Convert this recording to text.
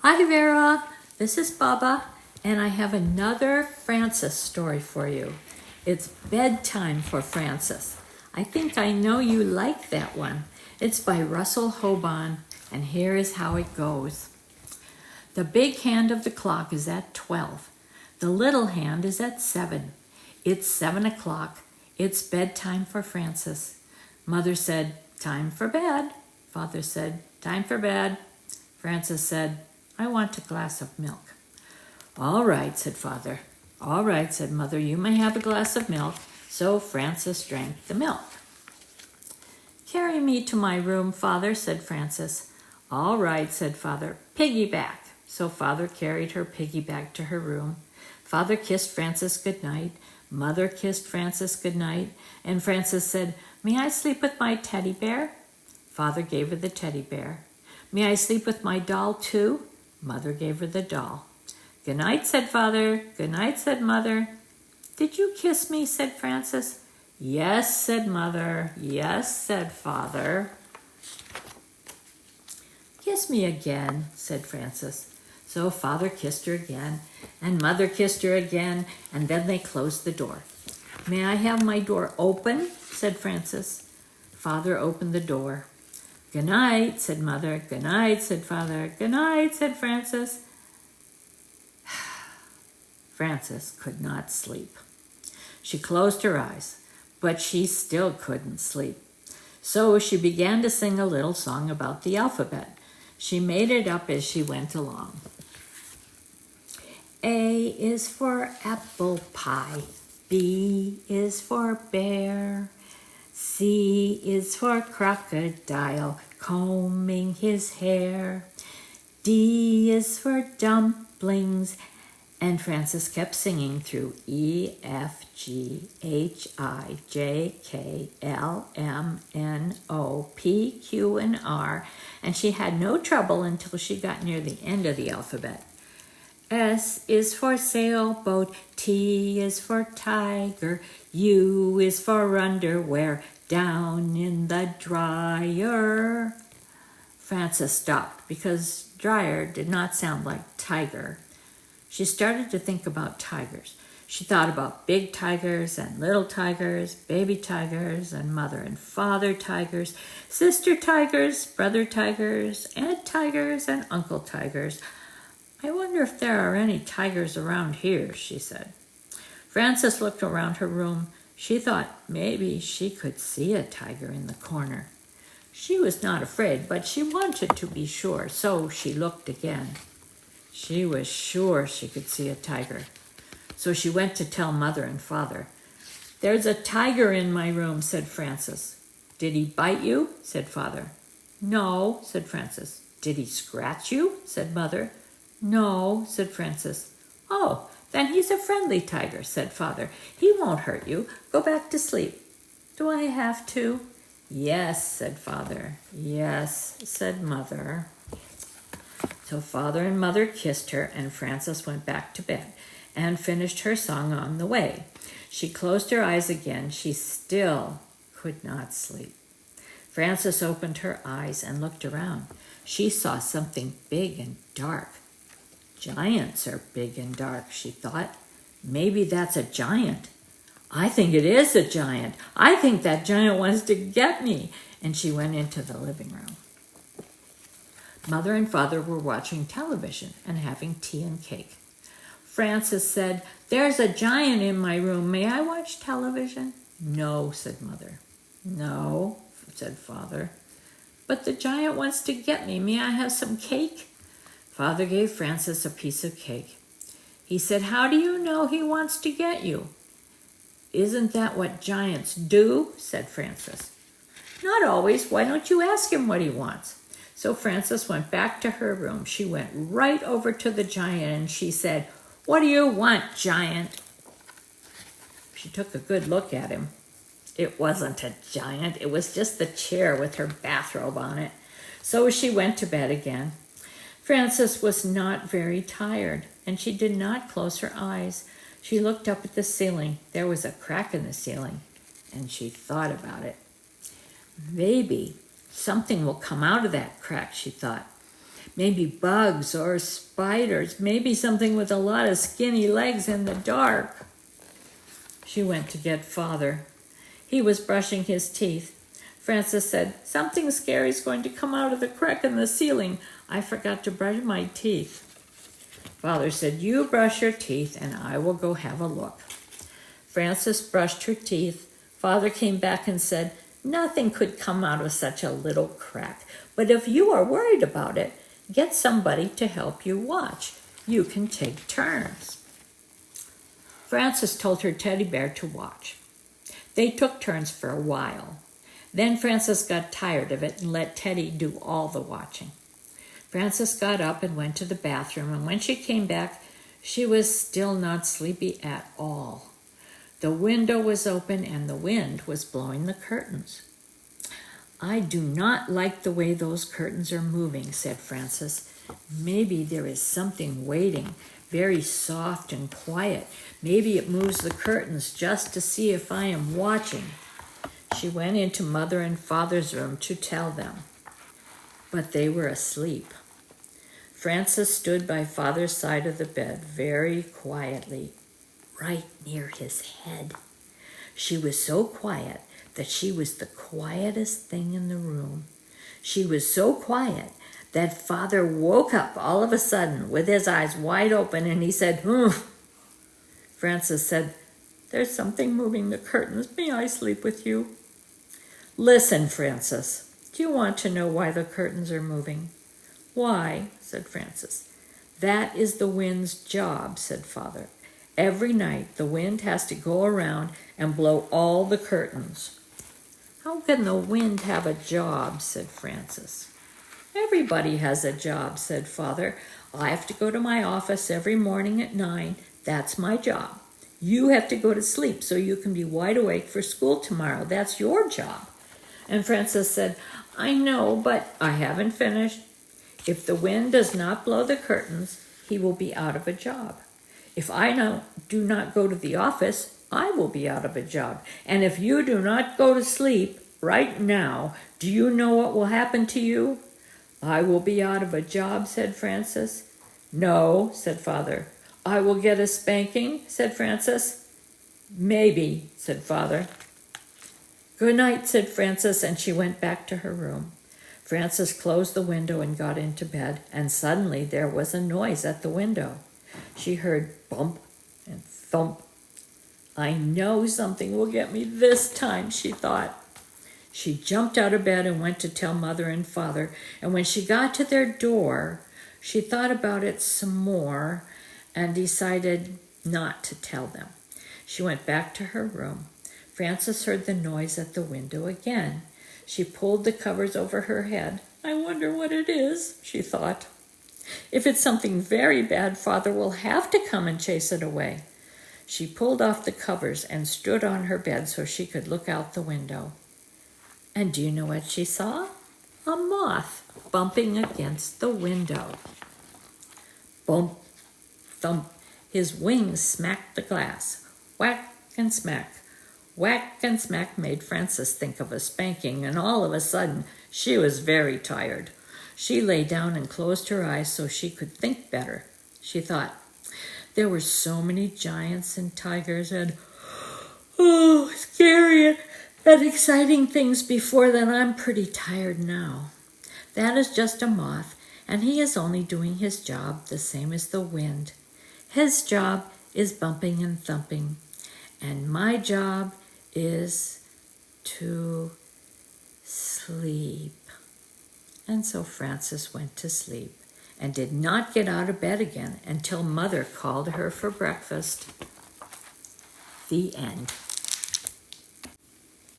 Hi Vera, this is Baba, and I have another Frances story for you. It's Bedtime for Frances. I think I know you like that one. It's by Russell Hoban, and here is how it goes. The big hand of the clock is at 12. The little hand is at 7. It's 7 o'clock. It's bedtime for Frances. Mother said, "Time for bed." Father said, "Time for bed." Frances said, "I want a glass of milk." "All right," said Father. "All right," said Mother, "you may have a glass of milk." So Frances drank the milk. "Carry me to my room, Father," said Frances. "All right," said Father. "Piggyback." So Father carried her piggyback to her room. Father kissed Frances goodnight. Mother kissed Frances goodnight. And Frances said, "May I sleep with my teddy bear?" Father gave her the teddy bear. "May I sleep with my doll too?" Mother gave her the doll. "Good night," said Father. "Good night," said Mother. "Did you kiss me?" said Frances. "Yes," said Mother. "Yes," said Father. "Kiss me again," said Frances. So Father kissed her again, and Mother kissed her again, and then they closed the door. "May I have my door open?" said Frances. Father opened the door. "Good night," said Mother. "Good night," said Father. "Good night," said Frances. Frances could not sleep. She closed her eyes, but she still couldn't sleep. So she began to sing a little song about the alphabet. She made it up as she went along. A is for apple pie. B is for bear. C is for crocodile combing his hair. D is for dumplings. And Frances kept singing through E, F, G, H, I, J, K, L, M, N, O, P, Q, and R. And she had no trouble until she got near the end of the alphabet. S is for sailboat. T is for tiger. U is for underwear down in the dryer. Frances stopped because dryer did not sound like tiger. She started to think about tigers. She thought about big tigers and little tigers, baby tigers and mother and father tigers, sister tigers, brother tigers, aunt tigers, and uncle tigers. "I wonder if there are any tigers around here," she said. Frances looked around her room. She thought maybe she could see a tiger in the corner. She was not afraid, but she wanted to be sure, so she looked again. She was sure she could see a tiger. So she went to tell Mother and Father. "There's a tiger in my room," said Frances. "Did he bite you?" said Father. "No," said Frances. "Did he scratch you?" said Mother. "No," said Frances. "Oh, then he's a friendly tiger," said Father. "He won't hurt you. Go back to sleep." "Do I have to?" "Yes," said Father. "Yes," said Mother. So Father and Mother kissed her, and Frances went back to bed and finished her song on the way. She closed her eyes again. She still could not sleep. Frances opened her eyes and looked around. She saw something big and dark. "Giants are big and dark," she thought. "Maybe that's a giant. I think it is a giant. I think that giant wants to get me." And she went into the living room. Mother and Father were watching television and having tea and cake. Frances said, "There's a giant in my room. May I watch television?" "No," said Mother. "No," said Father. "But the giant wants to get me. May I have some cake?" Father gave Frances a piece of cake. He said, "How do you know he wants to get you?" "Isn't that what giants do?" said Frances. "Not always. Why don't you ask him what he wants?" So Frances went back to her room. She went right over to the giant and she said, "What do you want, giant?" She took a good look at him. It wasn't a giant. It was just the chair with her bathrobe on it. So she went to bed again. Frances was not very tired, and she did not close her eyes. She looked up at the ceiling. There was a crack in the ceiling, and she thought about it. Maybe something will come out of that crack, she thought. Maybe bugs or spiders, maybe something with a lot of skinny legs in the dark. She went to get Father. He was brushing his teeth. Frances said, "Something scary is going to come out of the crack in the ceiling. I forgot to brush my teeth." Father said, "You brush your teeth and I will go have a look." Frances brushed her teeth. Father came back and said, "Nothing could come out of such a little crack. But if you are worried about it, get somebody to help you watch. You can take turns." Frances told her teddy bear to watch. They took turns for a while. Then Frances got tired of it and let Teddy do all the watching. Frances got up and went to the bathroom, and when she came back, she was still not sleepy at all. The window was open and the wind was blowing the curtains. "I do not like the way those curtains are moving," said Frances. "Maybe there is something waiting, very soft and quiet. Maybe it moves the curtains just to see if I am watching." She went into Mother and Father's room to tell them, but they were asleep. Frances stood by Father's side of the bed very quietly, right near his head. She was so quiet that she was the quietest thing in the room. She was so quiet that Father woke up all of a sudden with his eyes wide open, and he said, Frances said, "There's something moving the curtains. May I sleep with you?" "Listen, Frances, do you want to know why the curtains are moving?" "Why?" said Frances. "That is the wind's job," said Father. "Every night the wind has to go around and blow all the curtains." "How can the wind have a job?" said Frances. "Everybody has a job," said Father. "I have to go to my office every morning at 9. That's my job. You have to go to sleep so you can be wide awake for school tomorrow. That's your job." And Frances said, "I know, but I haven't finished. If the wind does not blow the curtains, he will be out of a job. If I do not go to the office, I will be out of a job. And if you do not go to sleep right now, do you know what will happen to you?" "I will be out of a job," said Frances. "No," said Father. "I will get a spanking," said Frances. "Maybe," said Father. "Good night," said Frances, and she went back to her room. Frances closed the window and got into bed, and suddenly there was a noise at the window. She heard bump and thump. "I know something will get me this time," she thought. She jumped out of bed and went to tell Mother and Father, and when she got to their door, she thought about it some more and decided not to tell them. She went back to her room. Frances heard the noise at the window again. She pulled the covers over her head. "I wonder what it is," she thought. "If it's something very bad, Father will have to come and chase it away." She pulled off the covers and stood on her bed so she could look out the window. And do you know what she saw? A moth bumping against the window. Bump, thump, his wings smacked the glass. Whack and smack. Whack and smack made Frances think of a spanking, and all of a sudden she was very tired. She lay down and closed her eyes so she could think better. She thought, there were so many giants and tigers and, scary and exciting things before that I'm pretty tired now. That is just a moth, and he is only doing his job the same as the wind. His job is bumping and thumping, and my job is to sleep." And so Frances went to sleep and did not get out of bed again until Mother called her for breakfast. The end.